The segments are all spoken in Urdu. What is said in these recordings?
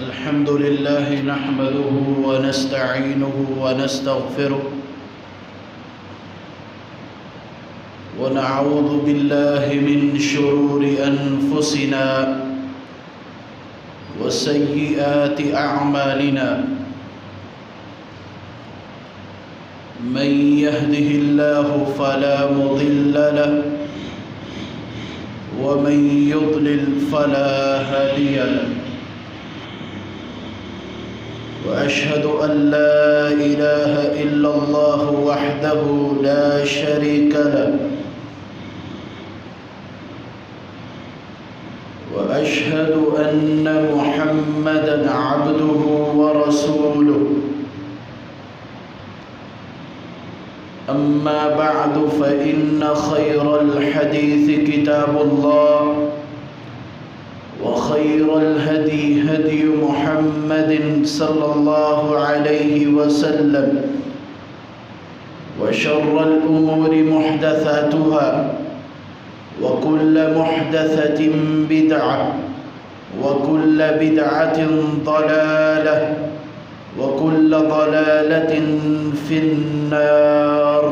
الحمد لله نحمده ونستعينه ونستغفره ونعوذ بالله من شرور أنفسنا وسيئات أعمالنا من يهده الله فلا مضل له ومن يضلل فلا هادي له وأشهد أن لا إله إلا الله وحده لا شريك له وأشهد أن محمدًا عبده ورسوله أما بعد فإن خير الحديث كتاب الله وخير الهدي هدي محمد صلى الله عليه وسلم وشر الأمور محدثاتها وكل محدثة بدعة وكل بدعة ضلالة وكل ضلالة في النار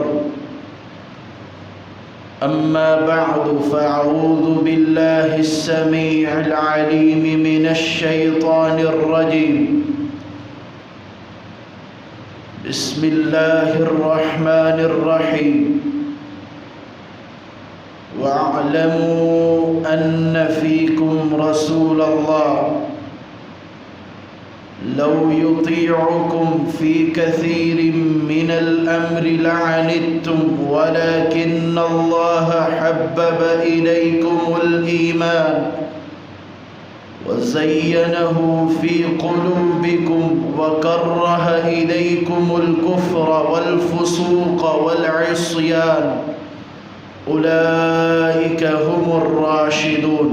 أما بعد فأعوذ بالله السميع العليم من الشيطان الرجيم بسم الله الرحمن الرحيم واعلموا أن فيكم رسول الله لو يطيعكم في كثير من الأمر لعنتم ولكن الله حبب إليكم الإيمان وزينه في قلوبكم وكره إليكم الكفر والفسوق والعصيان أولئك هم الراشدون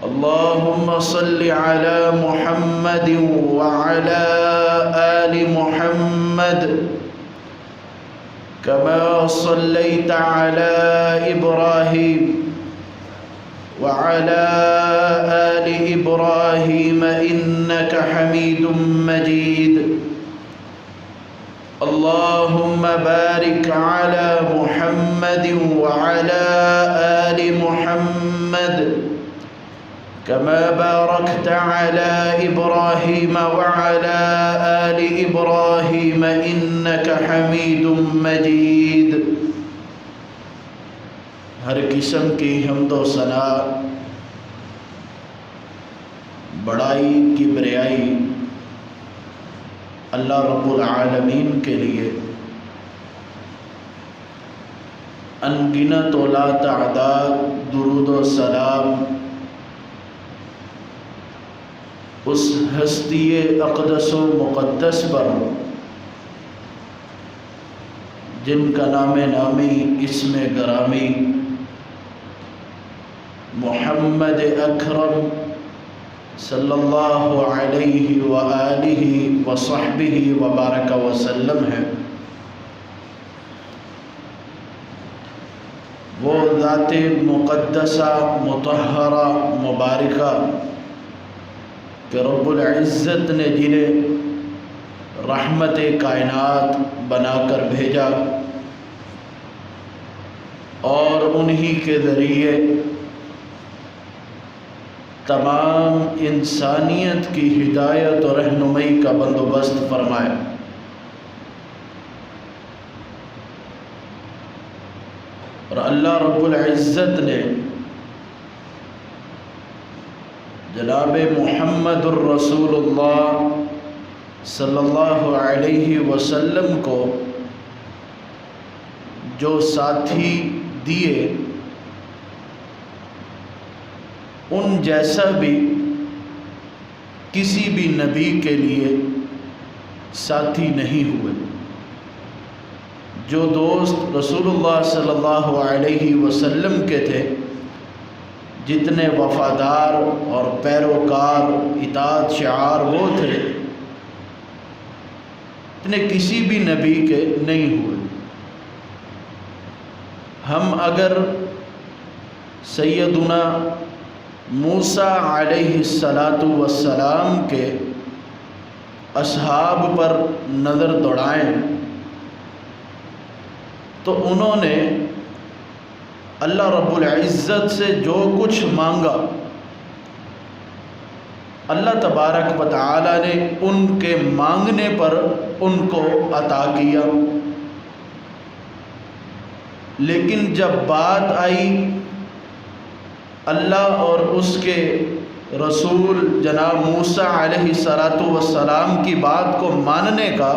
اللهم صل على محمد وعلى آل محمد كما صليت على إبراهيم وعلى آل إبراهيم إنك حميد مجيد اللهم بارك على محمد وعلى آل محمد كما باركت على إبراهيم وعلى آل إبراهيم إنك حميد مجيد ہر قسم کی حمد و ثنا بڑائی کبریائی اللہ رب العالمین کے لیے انگنت و لا تعداد درود و سلام اس ہستی اقدس و مقدس پر جن کا نام نامی اسم گرامی محمد اکرم صلی اللہ علیہ وآلہ وصحبہ وبارک وسلم ہے۔ وہ ذات مقدسہ مطہرہ مبارکہ کہ رب العزت نے جنہیں رحمت کائنات بنا کر بھیجا اور انہی کے ذریعے تمام انسانیت کی ہدایت اور رہنمائی کا بندوبست فرمایا۔ اور اللہ رب العزت نے جناب محمد الرسول اللہ صلی اللہ علیہ وسلم کو جو ساتھی دیے ان جیسا بھی کسی بھی نبی کے لیے ساتھی نہیں ہوئے۔ جو دوست رسول اللہ صلی اللہ علیہ وسلم کے تھے، جتنے وفادار اور پیروکار اطاعت شعار وہ تھے، اتنے کسی بھی نبی کے نہیں ہوئے۔ ہم اگر سیدنا موسیٰ علیہ السلام کے اصحاب پر نظر دوڑائیں تو انہوں نے اللہ رب العزت سے جو کچھ مانگا اللہ تبارک و تعالی نے ان کے مانگنے پر ان کو عطا کیا، لیکن جب بات آئی اللہ اور اس کے رسول جناب موسیٰ علیہ السلام کی بات کو ماننے کا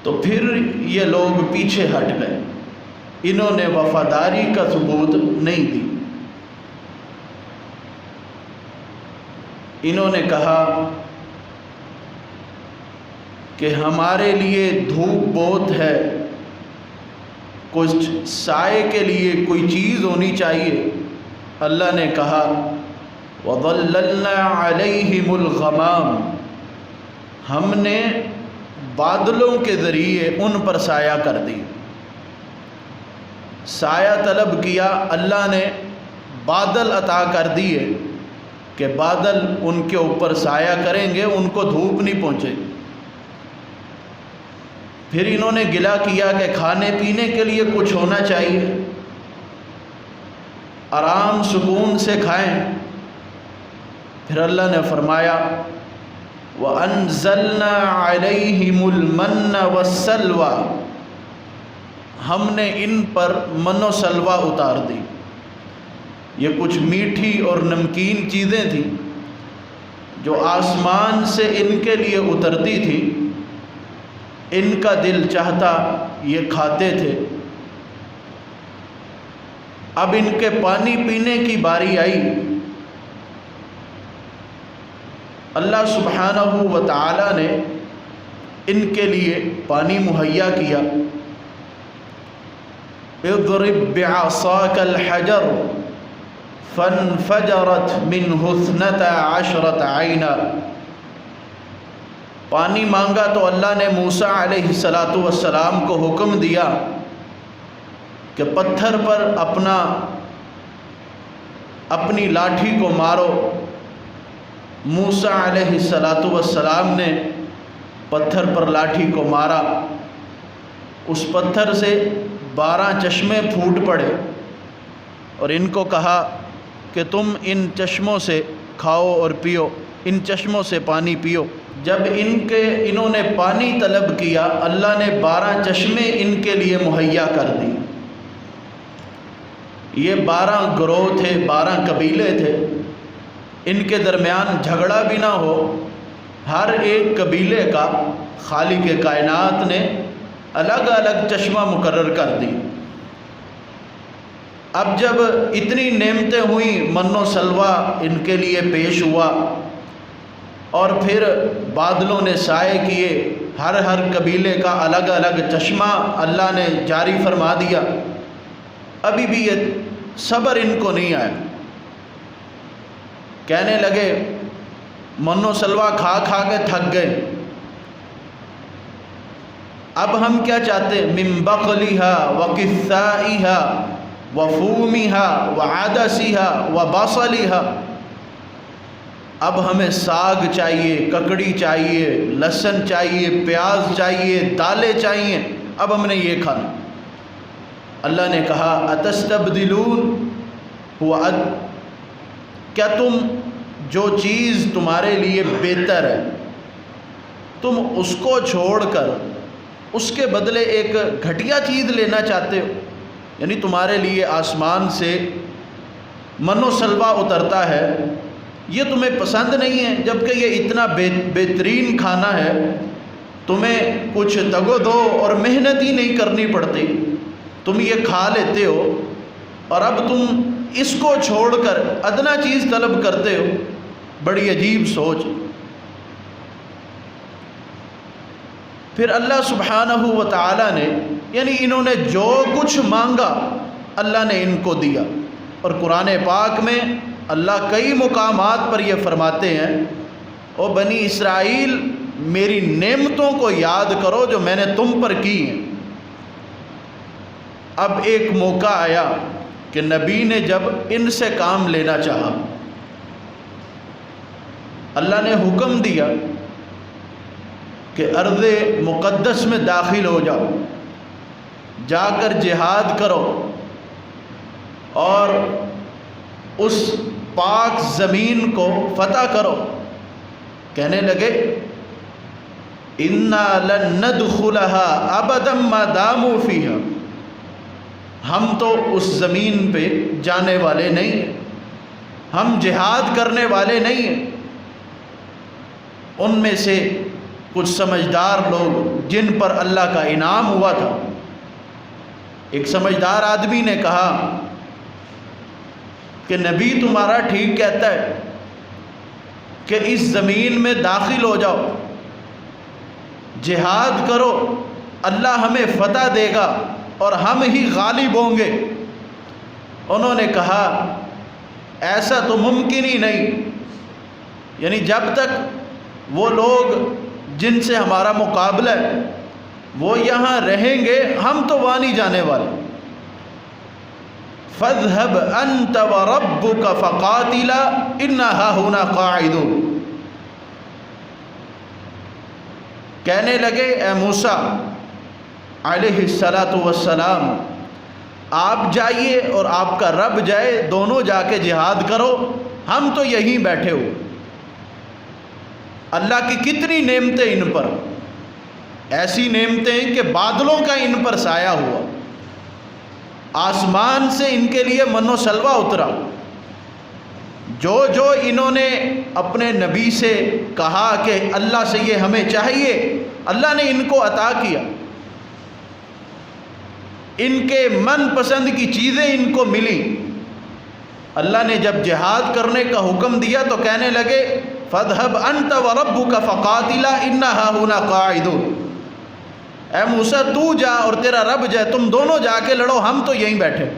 تو پھر یہ لوگ پیچھے ہٹ گئے، انہوں نے وفاداری کا ثبوت نہیں دی۔ انہوں نے کہا کہ ہمارے لیے دھوپ بہت ہے، کچھ سائے کے لیے کوئی چیز ہونی چاہیے۔ اللہ نے کہا وَظَلَّلْنَا عَلَيْهِمُ الْغَمَامَ، ہم نے بادلوں کے ذریعے ان پر سایہ کر دی۔ سایہ طلب کیا، اللہ نے بادل عطا کر دیے کہ بادل ان کے اوپر سایہ کریں گے، ان کو دھوپ نہیں پہنچے۔ پھر انہوں نے گلہ کیا کہ کھانے پینے کے لیے کچھ ہونا چاہیے، آرام سکون سے کھائیں۔ پھر اللہ نے فرمایا وَأَنزَلْنَا عَلَيْهِمُ الْمَنَّ وَالسَّلْوَىٰ، ہم نے ان پر من و سلوہ اتار دی۔ یہ کچھ میٹھی اور نمکین چیزیں تھیں جو آسمان سے ان کے لیے اترتی تھی، ان کا دل چاہتا یہ کھاتے تھے۔ اب ان کے پانی پینے کی باری آئی، اللہ سبحانہ و تعالی نے ان کے لیے پانی مہیا کیا۔ اضرب بعصاک الحجر فانفجرت منہ 12 عینا، پانی مانگا تو اللہ نے موسیٰ علیہ السلام کو حکم دیا کہ پتھر پر اپنی لاٹھی کو مارو۔ موسیٰ علیہ السلام نے پتھر پر لاٹھی کو مارا، اس پتھر سے 12 چشمے پھوٹ پڑے اور ان کو کہا کہ تم ان چشموں سے کھاؤ اور پیو، ان چشموں سے پانی پیو۔ جب انہوں نے پانی طلب کیا، اللہ نے 12 چشمے ان کے لیے مہیا کر دی۔ یہ 12 گروہ تھے، 12 قبیلے تھے، ان کے درمیان جھگڑا بھی نہ ہو۔ ہر ایک قبیلے کا خالق کائنات نے الگ الگ چشمہ مقرر کر دی۔ اب جب اتنی نعمتیں ہوئیں، من و سلوہ ان کے لیے پیش ہوا اور پھر بادلوں نے سائے کیے، ہر قبیلے کا الگ الگ چشمہ اللہ نے جاری فرما دیا، ابھی بھی یہ صبر ان کو نہیں آیا۔ کہنے لگے من و سلوہ کھا کھا کے تھک گئے، اب ہم کیا چاہتے؟ من بقلها وقثائها وفومها وعدسها وبصلها، اب ہمیں ساگ چاہیے، ککڑی چاہیے، لہسن چاہیے، پیاز چاہیے، دالیں چاہیے، اب ہم نے یہ کھانا۔ اللہ نے کہا اتستبدلون کیا تم جو چیز تمہارے لیے بہتر ہے تم اس کو چھوڑ کر اس کے بدلے ایک گھٹیا چیز لینا چاہتے ہو؟ یعنی تمہارے لیے آسمان سے من و سلوہ اترتا ہے، یہ تمہیں پسند نہیں ہے، جبکہ یہ اتنا بہترین کھانا ہے، تمہیں کچھ تگ و دو اور محنت ہی نہیں کرنی پڑتی، تم یہ کھا لیتے ہو، اور اب تم اس کو چھوڑ کر ادنا چیز طلب کرتے ہو۔ بڑی عجیب سوچ۔ پھر اللہ سبحانہ و تعالی نے، یعنی انہوں نے جو کچھ مانگا اللہ نے ان کو دیا۔ اور قرآن پاک میں اللہ کئی مقامات پر یہ فرماتے ہیں او بنی اسرائیل میری نعمتوں کو یاد کرو جو میں نے تم پر کی ہیں۔ اب ایک موقع آیا کہ نبی نے جب ان سے کام لینا چاہا، اللہ نے حکم دیا کہ ارض مقدس میں داخل ہو جاؤ، جا کر جہاد کرو اور اس پاک زمین کو فتح کرو۔ کہنے لگے اِنَّا لَن نَدْخُلَهَا أَبَدًا مَا دَامُوا فِيهَا، ہم تو اس زمین پہ جانے والے نہیں ہیں، ہم جہاد کرنے والے نہیں ہیں۔ ان میں سے کچھ سمجھدار لوگ جن پر اللہ کا انعام ہوا تھا، ایک سمجھدار آدمی نے کہا کہ نبی تمہارا ٹھیک کہتا ہے کہ اس زمین میں داخل ہو جاؤ، جہاد کرو، اللہ ہمیں فتح دے گا اور ہم ہی غالب ہوں گے۔ انہوں نے کہا ایسا تو ممکن ہی نہیں، یعنی جب تک وہ لوگ جن سے ہمارا مقابلہ ہے وہ یہاں رہیں گے ہم تو وہاں نہیں جانے والے۔ فَاذْهَبْ أَنْتَ وَرَبُّكَ فَقَاتِلَا إِنَّا هَاهُنَا قَاعِدُونَ۔ کہنے لگے اے موسیٰ علیہ السلام، آپ جائیے اور آپ کا رب جائے، دونوں جا کے جہاد کرو، ہم تو یہیں بیٹھے ہو۔ اللہ کی کتنی نعمتیں ان پر، ایسی نعمتیں کہ بادلوں کا ان پر سایہ ہوا، آسمان سے ان کے لیے من و سلوہ اترا، جو جو انہوں نے اپنے نبی سے کہا کہ اللہ سے یہ ہمیں چاہیے، اللہ نے ان کو عطا کیا، ان کے من پسند کی چیزیں ان کو ملی۔ اللہ نے جب جہاد کرنے کا حکم دیا تو کہنے لگے فَاذْهَبْ أَنْتَ وَرَبُّكَ فَقَاتِلَا إِنَّا هَاهُنَا قَاعِدُونَ۔ اے موسیٰ تو جا اور تیرا رب جائے، تم دونوں جا کے لڑو، ہم تو یہیں بیٹھے۔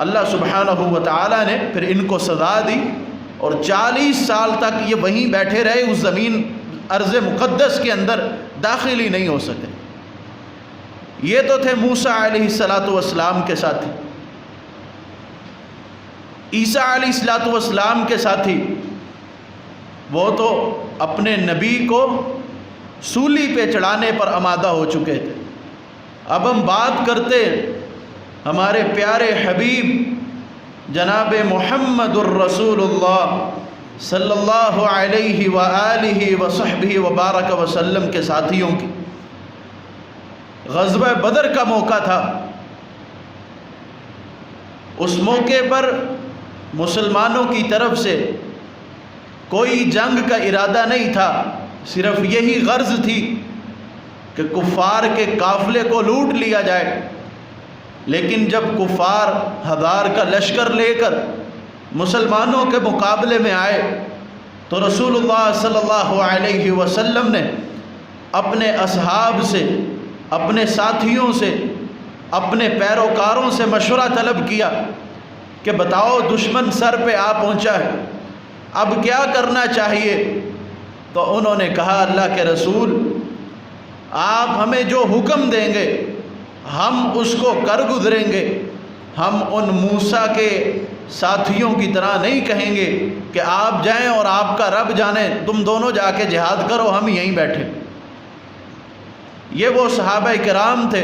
اللہ سبحانہ و تعالیٰ نے پھر ان کو سزا دی اور 40 سال تک یہ وہیں بیٹھے رہے، اس زمین ارض مقدس کے اندر داخل ہی نہیں ہو سکے۔ یہ تو تھے موسیٰ علیہ السلام کے ساتھی۔ عیسیٰ علیہ السلام کے ساتھی وہ تو اپنے نبی کو سولی پہ چڑھانے پر آمادہ ہو چکے تھے۔ اب ہم بات کرتے ہمارے پیارے حبیب جناب محمد الرسول اللہ صلی اللہ علیہ وآلہ وصحبہ وبارک وسلم کے ساتھیوں کی۔ غزوہ بدر کا موقع تھا، اس موقع پر مسلمانوں کی طرف سے کوئی جنگ کا ارادہ نہیں تھا، صرف یہی غرض تھی کہ کفار کے قافلے کو لوٹ لیا جائے۔ لیکن جب کفار 1000 کا لشکر لے کر مسلمانوں کے مقابلے میں آئے تو رسول اللہ صلی اللہ علیہ وسلم نے اپنے اصحاب سے، اپنے ساتھیوں سے، اپنے پیروکاروں سے مشورہ طلب کیا کہ بتاؤ دشمن سر پہ آ پہنچا ہے، اب کیا کرنا چاہیے؟ تو انہوں نے کہا اللہ کے رسول آپ ہمیں جو حکم دیں گے ہم اس کو کر گزریں گے، ہم ان موسیٰ کے ساتھیوں کی طرح نہیں کہیں گے کہ آپ جائیں اور آپ کا رب جانے، تم دونوں جا کے جہاد کرو، ہم یہیں بیٹھے۔ یہ وہ صحابہ کرام تھے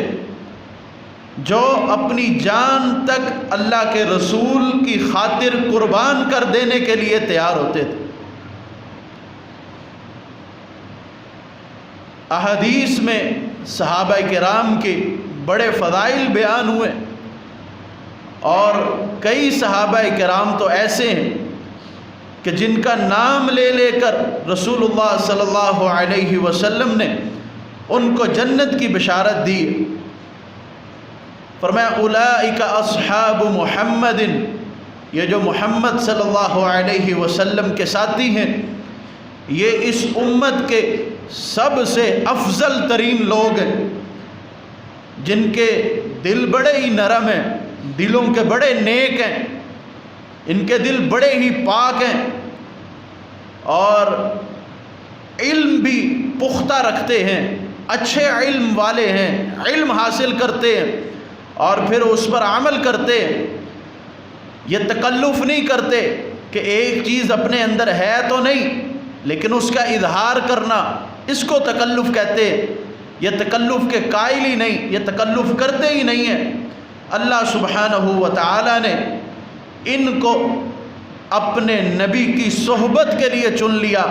جو اپنی جان تک اللہ کے رسول کی خاطر قربان کر دینے کے لیے تیار ہوتے تھے۔ احادیث میں صحابہ کرام کے بڑے فضائل بیان ہوئے، اور کئی صحابہ کرام تو ایسے ہیں کہ جن کا نام لے لے کر رسول اللہ صلی اللہ علیہ وسلم نے ان کو جنت کی بشارت دی۔ فرمایا اولئک اصحاب محمد، یہ جو محمد صلی اللہ علیہ وسلم کے ساتھی ہیں یہ اس امت کے سب سے افضل ترین لوگ ہیں، جن کے دل بڑے ہی نرم ہیں، دلوں کے بڑے نیک ہیں، ان کے دل بڑے ہی پاک ہیں، اور علم بھی پختہ رکھتے ہیں، اچھے علم والے ہیں، علم حاصل کرتے ہیں اور پھر اس پر عمل کرتے ہیں۔ یہ تکلف نہیں کرتے کہ ایک چیز اپنے اندر ہے تو نہیں لیکن اس کا اظہار کرنا، اس کو تکلف کہتے۔ یہ تکلف کے قائل ہی نہیں، یہ تکلف کرتے ہی نہیں ہیں۔ اللہ سبحانہ و تعالی نے ان کو اپنے نبی کی صحبت کے لیے چن لیا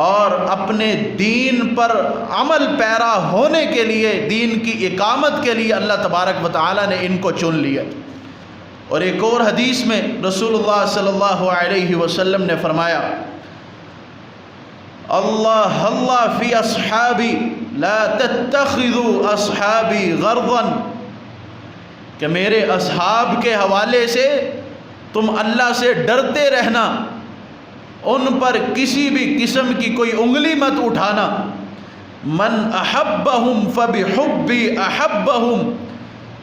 اور اپنے دین پر عمل پیرا ہونے کے لیے، دین کی اقامت کے لیے اللہ تبارک و تعالی نے ان کو چن لیا۔ اور ایک اور حدیث میں رسول اللہ صلی اللہ علیہ وسلم نے فرمایا، اللہ اللہ فی اصحابی لا تتخذوا اصحابی غرضا، کہ میرے اصحاب کے حوالے سے تم اللہ سے ڈرتے رہنا، ان پر کسی بھی قسم کی کوئی انگلی مت اٹھانا۔ من احبہم فبحبی احبہم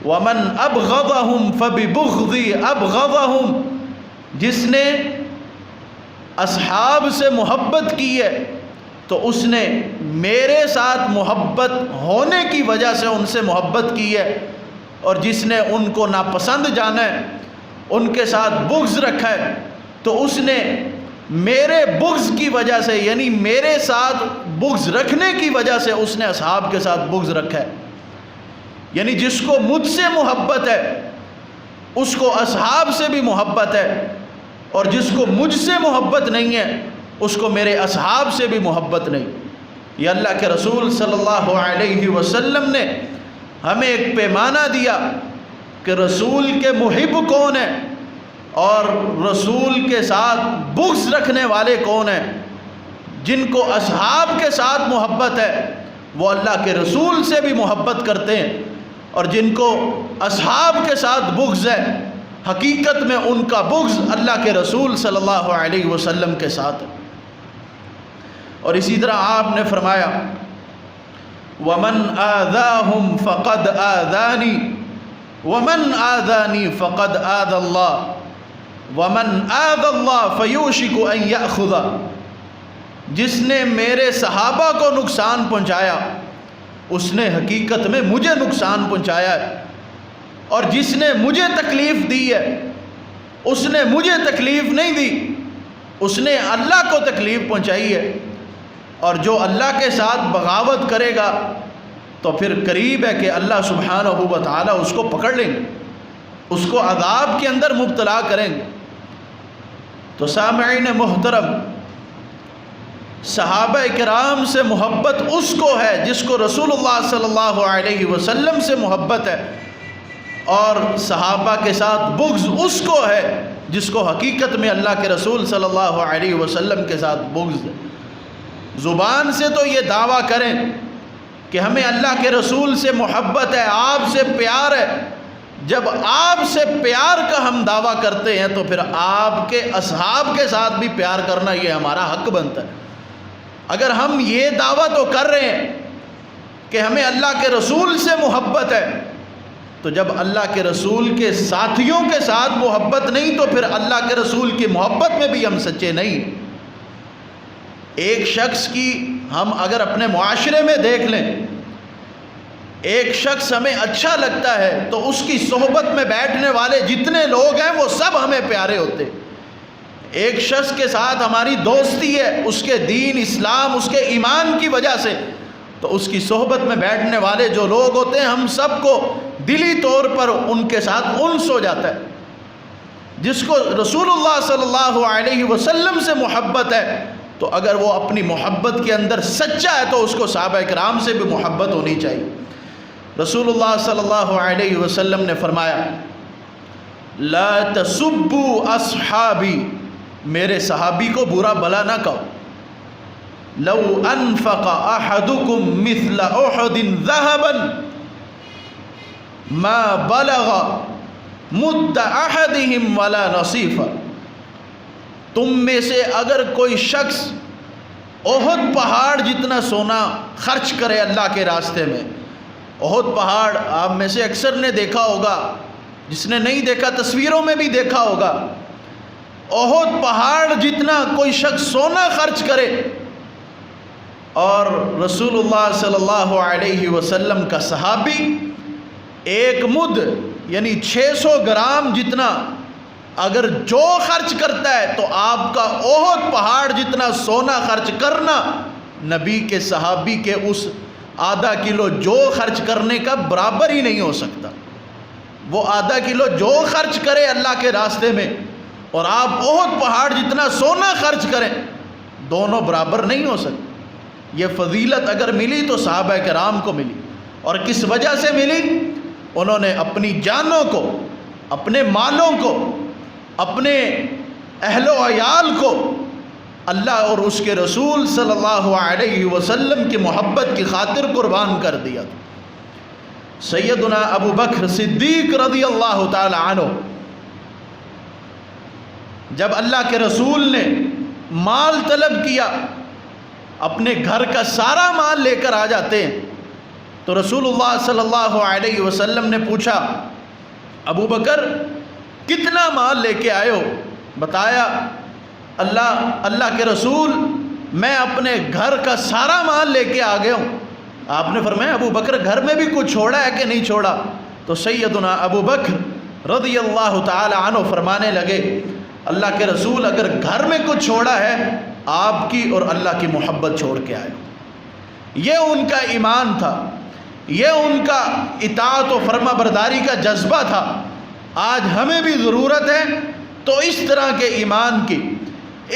ومن ابغضہم فببغضی ابغضہم، جس نے اصحاب سے محبت کی ہے تو اس نے میرے ساتھ محبت ہونے کی وجہ سے ان سے محبت کی ہے، اور جس نے ان کو ناپسند جانا ہے، ان کے ساتھ بغض رکھا ہے، تو اس نے میرے بغض کی وجہ سے، یعنی میرے ساتھ بغض رکھنے کی وجہ سے اس نے اصحاب کے ساتھ بغض رکھا ہے۔ یعنی جس کو مجھ سے محبت ہے اس کو اصحاب سے بھی محبت ہے، اور جس کو مجھ سے محبت نہیں ہے اس کو میرے اصحاب سے بھی محبت نہیں۔ یہ اللہ کے رسول صلی اللہ علیہ وسلم نے ہمیں ایک پیمانہ دیا کہ رسول کے محب کون ہیں اور رسول کے ساتھ بغض رکھنے والے کون ہیں۔ جن کو اصحاب کے ساتھ محبت ہے وہ اللہ کے رسول سے بھی محبت کرتے ہیں، اور جن کو اصحاب کے ساتھ بغض ہے حقیقت میں ان کا بغض اللہ کے رسول صلی اللہ علیہ وسلم کے ساتھ ہے۔ اور اسی طرح آپ نے فرمایا، وَمَنْ آذَاهُمْ فَقَدْ آذَانِي وَمَنْ آذَانِي فَقَدْ آذَى اللَّهُ وَمَنْ آذَى اللَّهُ فَيُوشِكُ أَنْ يَأْخُذَ، جس نے میرے صحابہ کو نقصان پہنچایا اس نے حقیقت میں مجھے نقصان پہنچایا ہے، اور جس نے مجھے تکلیف دی ہے اس نے مجھے تکلیف نہیں دی، اس نے اللہ کو تکلیف پہنچائی ہے۔ اور جو اللہ کے ساتھ بغاوت کرے گا تو پھر قریب ہے کہ اللہ سبحانہ و تعالی اس کو پکڑ لیں گے، اس کو عذاب کے اندر مبتلا کریں گے۔ تو سامعین محترم، صحابہ کرام سے محبت اس کو ہے جس کو رسول اللہ صلی اللہ علیہ وسلم سے محبت ہے، اور صحابہ کے ساتھ بغض اس کو ہے جس کو حقیقت میں اللہ کے رسول صلی اللہ علیہ وسلم کے ساتھ بغض ہے۔ زبان سے تو یہ دعویٰ کریں کہ ہمیں اللہ کے رسول سے محبت ہے، آپ سے پیار ہے، جب آپ سے پیار کا ہم دعویٰ کرتے ہیں تو پھر آپ کے اصحاب کے ساتھ بھی پیار کرنا یہ ہمارا حق بنتا ہے۔ اگر ہم یہ دعویٰ تو کر رہے ہیں کہ ہمیں اللہ کے رسول سے محبت ہے، تو جب اللہ کے رسول کے ساتھیوں کے ساتھ محبت نہیں تو پھر اللہ کے رسول کی محبت میں بھی ہم سچے نہیں۔ ایک شخص کی ہم اگر اپنے معاشرے میں دیکھ لیں، ایک شخص ہمیں اچھا لگتا ہے تو اس کی صحبت میں بیٹھنے والے جتنے لوگ ہیں وہ سب ہمیں پیارے ہوتے ہیں۔ ایک شخص کے ساتھ ہماری دوستی ہے اس کے دین اسلام اس کے ایمان کی وجہ سے، تو اس کی صحبت میں بیٹھنے والے جو لوگ ہوتے ہیں ہم سب کو دلی طور پر ان کے ساتھ انس ہو جاتا ہے۔ جس کو رسول اللہ صلی اللہ علیہ وسلم سے محبت ہے تو اگر وہ اپنی محبت کے اندر سچا ہے تو اس کو صحابہ کرام سے بھی محبت ہونی چاہیے۔ رسول اللہ صلی اللہ علیہ وسلم نے فرمایا، لا تسبوا اصحابی، میرے صحابی کو برا بھلا نہ کہو۔ لو انفق احدکم مثل احد ذهبا ما بلغ مد احدهم ولا نصیفا، تم میں سے اگر کوئی شخص احد پہاڑ جتنا سونا خرچ کرے اللہ کے راستے میں، احد پہاڑ آپ میں سے اکثر نے دیکھا ہوگا، جس نے نہیں دیکھا تصویروں میں بھی دیکھا ہوگا، احد پہاڑ جتنا کوئی شخص سونا خرچ کرے اور رسول اللہ صلی اللہ علیہ وسلم کا صحابی ایک مد یعنی 600 گرام جتنا اگر جو خرچ کرتا ہے تو آپ کا احد پہاڑ جتنا سونا خرچ کرنا نبی کے صحابی کے اس آدھا کلو جو خرچ کرنے کا برابر ہی نہیں ہو سکتا۔ وہ آدھا کلو جو خرچ کرے اللہ کے راستے میں اور آپ احد پہاڑ جتنا سونا خرچ کریں، دونوں برابر نہیں ہو سکتے۔ یہ فضیلت اگر ملی تو صحابہ کرام کو ملی، اور کس وجہ سے ملی؟ انہوں نے اپنی جانوں کو، اپنے مالوں کو، اپنے اہل و عیال کو اللہ اور اس کے رسول صلی اللہ علیہ وسلم کی محبت کی خاطر قربان کر دیا۔ سیدنا ابو بکر صدیق رضی اللہ تعالی عنہ جب اللہ کے رسول نے مال طلب کیا، اپنے گھر کا سارا مال لے کر آ جاتے ہیں، تو رسول اللہ صلی اللہ علیہ وسلم نے پوچھا، ابو بکر کتنا مال لے کے آئے ہو؟ بتایا، اللہ کے رسول میں اپنے گھر کا سارا مال لے کے آ گیا ہوں۔ آپ نے فرمایا، ابو بکر گھر میں بھی کچھ چھوڑا ہے کہ نہیں چھوڑا؟ تو سیدنا ابو بکر رضی اللہ تعالی عنہ فرمانے لگے، اللہ کے رسول اگر گھر میں کچھ چھوڑا ہے آپ کی اور اللہ کی محبت چھوڑ کے آئے۔ یہ ان کا ایمان تھا، یہ ان کا اطاعت و فرما برداری کا جذبہ تھا۔ آج ہمیں بھی ضرورت ہے تو اس طرح کے ایمان کی،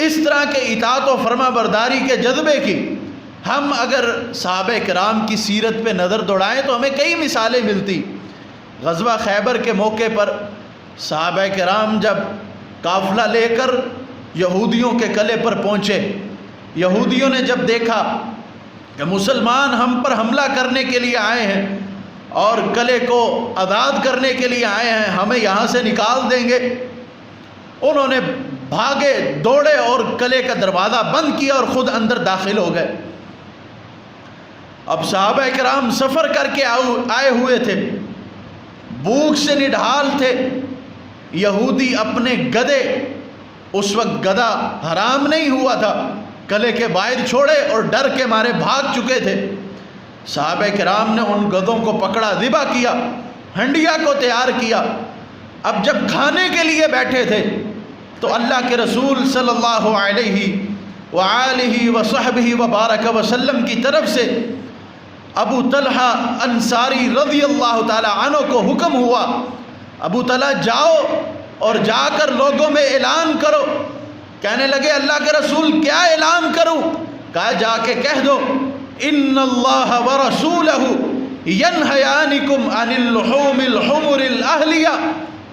اس طرح کے اطاعت و فرما برداری کے جذبے کی۔ ہم اگر صحابہ کرام کی سیرت پہ نظر دوڑائیں تو ہمیں کئی مثالیں ملتی۔ غزوہ خیبر کے موقع پر صحابہ کرام جب قافلہ لے کر یہودیوں کے قلعے پر پہنچے، یہودیوں نے جب دیکھا کہ مسلمان ہم پر حملہ کرنے کے لیے آئے ہیں اور قلعے کو آزاد کرنے کے لیے آئے ہیں، ہمیں یہاں سے نکال دیں گے، انہوں نے بھاگے دوڑے اور قلعے کا دروازہ بند کیا اور خود اندر داخل ہو گئے۔ اب صحابہ کرام سفر کر کے آئے ہوئے تھے، بھوک سے نڈھال تھے۔ یہودی اپنے گدھے، اس وقت گدھا حرام نہیں ہوا تھا، قلعے کے باہر چھوڑے اور ڈر کے مارے بھاگ چکے تھے۔ صحابہ کرام نے ان گدھوں کو پکڑا، ذبح کیا، ہنڈیا کو تیار کیا۔ اب جب کھانے کے لیے بیٹھے تھے تو اللہ کے رسول صلی اللہ علیہ وآلہ وصحبہ وبارک وسلم کی طرف سے ابو طلحہ انصاری رضی اللہ تعالی عنہ کو حکم ہوا، ابو طلحہ جاؤ اور جا کر لوگوں میں اعلان کرو۔ کہنے لگے، اللہ کے رسول کیا اعلان کروں؟ کہا، جا کے کہہ دو، ان اللہ ورسولہ ینہیانکم عن اللحوم الحمر الاہلیہ،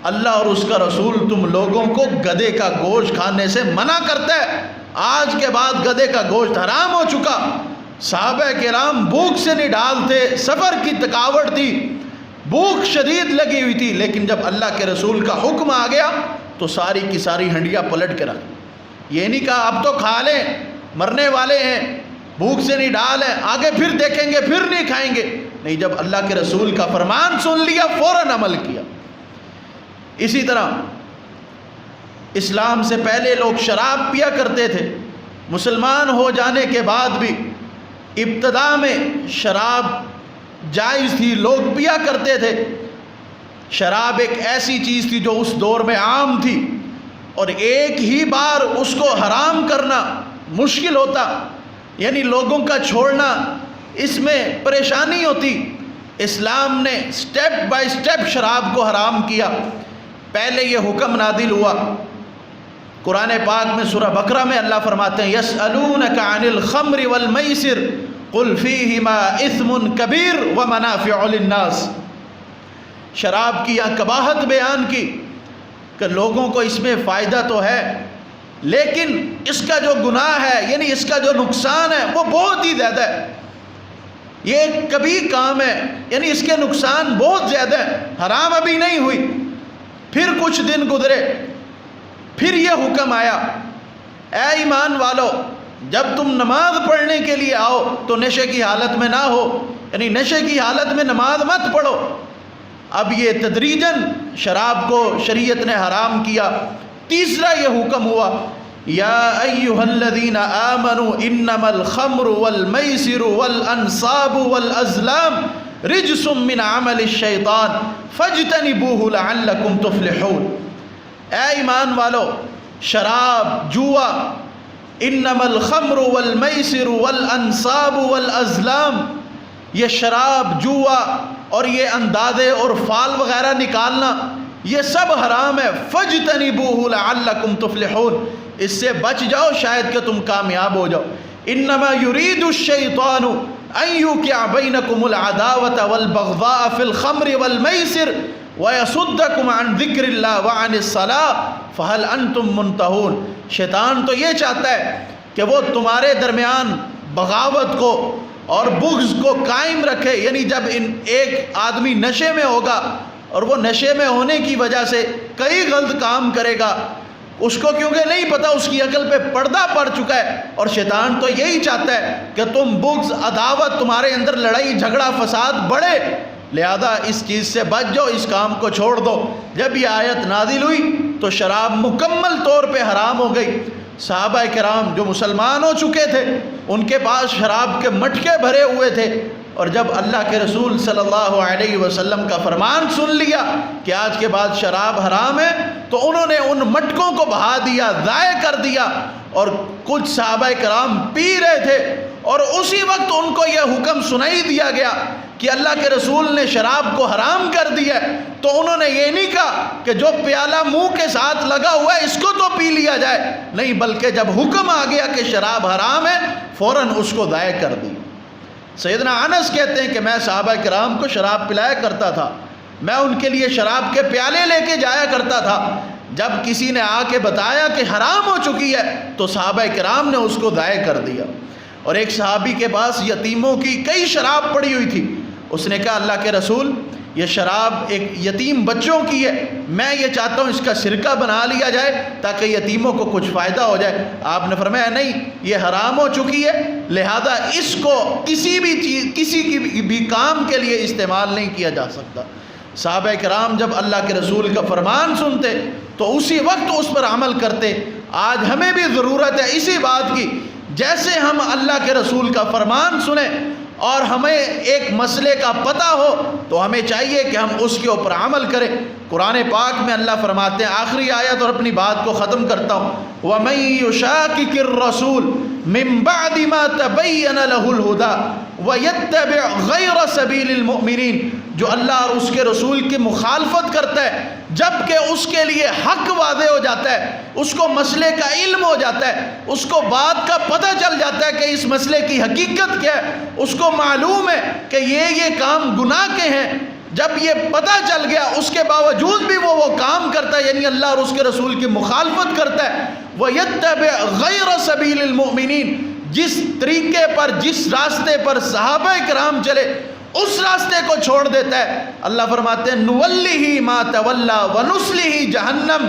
اللہ اور اس کا رسول تم لوگوں کو گدھے کا گوشت کھانے سے منع کرتا ہے۔ آج کے بعد گدھے کا گوشت حرام ہو چکا۔ صحابہ کرام بھوک سے نڈھال تھے، سفر کی تھکاوٹ تھی، بھوک شدید لگی ہوئی تھی، لیکن جب اللہ کے رسول کا حکم آ گیا تو ساری کی ساری ہنڈیاں پلٹ کے رکھ۔ یہ نہیں کہا اب تو کھا لیں، مرنے والے ہیں، بھوک سے نڈھال ہیں، آگے پھر دیکھیں گے، پھر نہیں کھائیں گے۔ نہیں، جب اللہ کے رسول کا فرمان سن لیا فوراً عمل کیا۔ اسی طرح اسلام سے پہلے لوگ شراب پیا کرتے تھے، مسلمان ہو جانے کے بعد بھی ابتدا میں شراب جائز تھی، لوگ پیا کرتے تھے۔ شراب ایک ایسی چیز تھی جو اس دور میں عام تھی، اور ایک ہی بار اس کو حرام کرنا مشکل ہوتا، یعنی لوگوں کا چھوڑنا اس میں پریشانی ہوتی۔ اسلام نے سٹیپ بائی سٹیپ شراب کو حرام کیا۔ پہلے یہ حکم نازل ہوا قرآن پاک میں سورہ بقرہ میں، اللہ فرماتے ہیں یسألونک عن الخمر والمیسر قل فیہما اثم کبیر ومنافع للناس۔ شراب کی یا قباحت بیان کی کہ لوگوں کو اس میں فائدہ تو ہے، لیکن اس کا جو گناہ ہے، یعنی اس کا جو نقصان ہے وہ بہت ہی زیادہ ہے۔ یہ ایک کبھی کام ہے، یعنی اس کے نقصان بہت زیادہ ہے۔ حرام ابھی نہیں ہوئی، پھر کچھ دن گزرے، پھر یہ حکم آیا، اے ایمان والو، جب تم نماز پڑھنے کے لیے آؤ تو نشے کی حالت میں نہ ہو، یعنی نشے کی حالت میں نماز مت پڑھو۔ اب یہ تدریجاً شراب کو شریعت نے حرام کیا۔ تیسرا یہ حکم ہوا، یا ایہا الذین آمنوا انما الخمر والمیسر والانصاب والازلام رجس من عمل الشیطان فاجتنبوہ لعلکم تفلحون۔ اے ایمان والو، شراب، جوا، انما الخمر والمیسر والانصاب والازلام، یہ شراب، جوا اور یہ اندازے اور فال وغیرہ نکالنا یہ سب حرام ہے۔ فاجتنبوہ لعلکم تفلحون، اس سے بچ جاؤ شاید کہ تم کامیاب ہو جاؤ۔ انما یرید الشیطان ان یوقع بینکم العداوۃ والبغضاء فی الخمر والمیسر وَيَصُدَّكُمْ عَنْ ذِكْرِ اللَّهِ وَعَنِ الصَّلَاةِ فَهَلْ أَنْتُمْ مُنْتَهُونَ۔ شیطان تو یہ چاہتا ہے کہ وہ تمہارے درمیان بغاوت کو اور بغض کو قائم رکھے، یعنی جب ایک آدمی نشے میں ہوگا اور وہ نشے میں ہونے کی وجہ سے کئی غلط کام کرے گا، اس کو کیونکہ نہیں پتہ، اس کی عقل پہ پردہ پڑ چکا ہے، اور شیطان تو یہی چاہتا ہے کہ تم بغض، عداوت، تمہارے اندر لڑائی جھگڑا فساد بڑھے، لہذا اس چیز سے بچ جاؤ، اس کام کو چھوڑ دو۔ جب یہ آیت نازل ہوئی تو شراب مکمل طور پہ حرام ہو گئی۔ صحابہ کرام جو مسلمان ہو چکے تھے ان کے پاس شراب کے مٹکے بھرے ہوئے تھے، اور جب اللہ کے رسول صلی اللہ علیہ وسلم کا فرمان سن لیا کہ آج کے بعد شراب حرام ہے، تو انہوں نے ان مٹکوں کو بہا دیا، ضائع کر دیا، اور کچھ صحابہ کرام پی رہے تھے، اور اسی وقت ان کو یہ حکم سنائی دیا گیا کہ اللہ کے رسول نے شراب کو حرام کر دیا ہے، تو انہوں نے یہ نہیں کہا کہ جو پیالہ منہ کے ساتھ لگا ہوا ہے اس کو تو پی لیا جائے، نہیں، بلکہ جب حکم آ گیا کہ شراب حرام ہے فوراً اس کو ضائع کر دی۔ سیدنا انس کہتے ہیں کہ میں صحابہ کرام کو شراب پلایا کرتا تھا، میں ان کے لیے شراب کے پیالے لے کے جایا کرتا تھا، جب کسی نے آ کے بتایا کہ حرام ہو چکی ہے تو صحابہ کرام نے اس کو ضائع کر دیا۔ اور ایک صحابی کے پاس یتیموں کی کئی شراب پڑی ہوئی تھی، اس نے کہا اللہ کے رسول یہ شراب ایک یتیم بچوں کی ہے، میں یہ چاہتا ہوں اس کا سرکہ بنا لیا جائے تاکہ یتیموں کو کچھ فائدہ ہو جائے۔ آپ نے فرمایا نہیں، یہ حرام ہو چکی ہے، لہذا اس کو کسی بھی چیز، کسی کی بھی کام کے لیے استعمال نہیں کیا جا سکتا۔ صحابہ کرام جب اللہ کے رسول کا فرمان سنتے تو اسی وقت اس پر عمل کرتے۔ آج ہمیں بھی ضرورت ہے اسی بات کی، جیسے ہم اللہ کے رسول کا فرمان سنیں اور ہمیں ایک مسئلے کا پتہ ہو تو ہمیں چاہیے کہ ہم اس کے اوپر عمل کریں۔ قرآن پاک میں اللہ فرماتے ہیں، آخری آیت اور اپنی بات کو ختم کرتا ہوں، وَمَن يُشَاقِقِ الرَّسُولَ مِن بَعْدِ مَا تَبَيَّنَ لَهُ الْهُدَى وَيَتَّبِعْ غَيْرَ سَبِيلِ الْمُؤْمِنِينَ، جو اللہ اور اس کے رسول کی مخالفت کرتا ہے جبکہ اس کے لیے حق واضح ہو جاتا ہے، اس کو مسئلے کا علم ہو جاتا ہے، اس کو بات کا پتہ چل جاتا ہے کہ اس مسئلے کی حقیقت کیا ہے، اس کو معلوم ہے کہ یہ کام گناہ کے ہیں، جب یہ پتہ چل گیا اس کے باوجود بھی وہ کام کرتا ہے، یعنی اللہ اور اس کے رسول کی مخالفت کرتا ہے، وَيَتَّبِعْ غَيْرَ سَبِيلِ الْمُؤْمِنِينَ، جس طریقے پر، جس راستے پر صحابہ کرام چلے اس راستے کو چھوڑ دیتا ہے، اللہ فرماتے ہیں نُوَلِّهِ مَا تَوَلَّى وَنُصْلِهِ جَهَنَّمَ،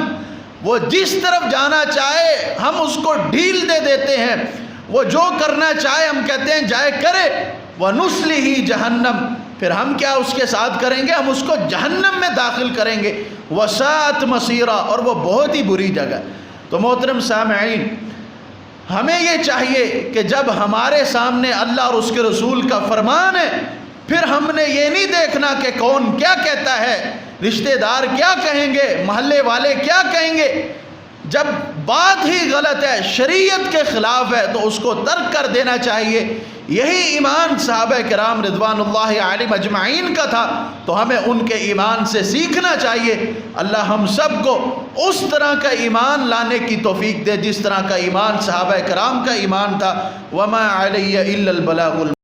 وہ جس طرف جانا چاہے ہم اس کو ڈھیل دے دیتے ہیں، وہ جو کرنا چاہے ہم کہتے ہیں جائے کرے، وَنُصْلِهِ جَهَنَّمَ، پھر ہم کیا اس کے ساتھ کریں گے، ہم اس کو جہنم میں داخل کریں گے، وَسَاءَتْ مَصِيرًا، اور وہ بہت ہی بری جگہ۔ تو محترم سامعین، ہمیں یہ چاہیے کہ جب ہمارے سامنے اللہ اور اس کے رسول کا فرمان ہے، پھر ہم نے یہ نہیں دیکھنا کہ کون کیا کہتا ہے، رشتہ دار کیا کہیں گے، محلے والے کیا کہیں گے، جب بات ہی غلط ہے، شریعت کے خلاف ہے تو اس کو ترک کر دینا چاہیے۔ یہی ایمان صحابہ کرام رضوان اللہ علیہم اجمعین کا تھا، تو ہمیں ان کے ایمان سے سیکھنا چاہیے۔ اللہ ہم سب کو اس طرح کا ایمان لانے کی توفیق دے جس طرح کا ایمان صحابہ کرام کا ایمان تھا۔ وما علی الا البلاغ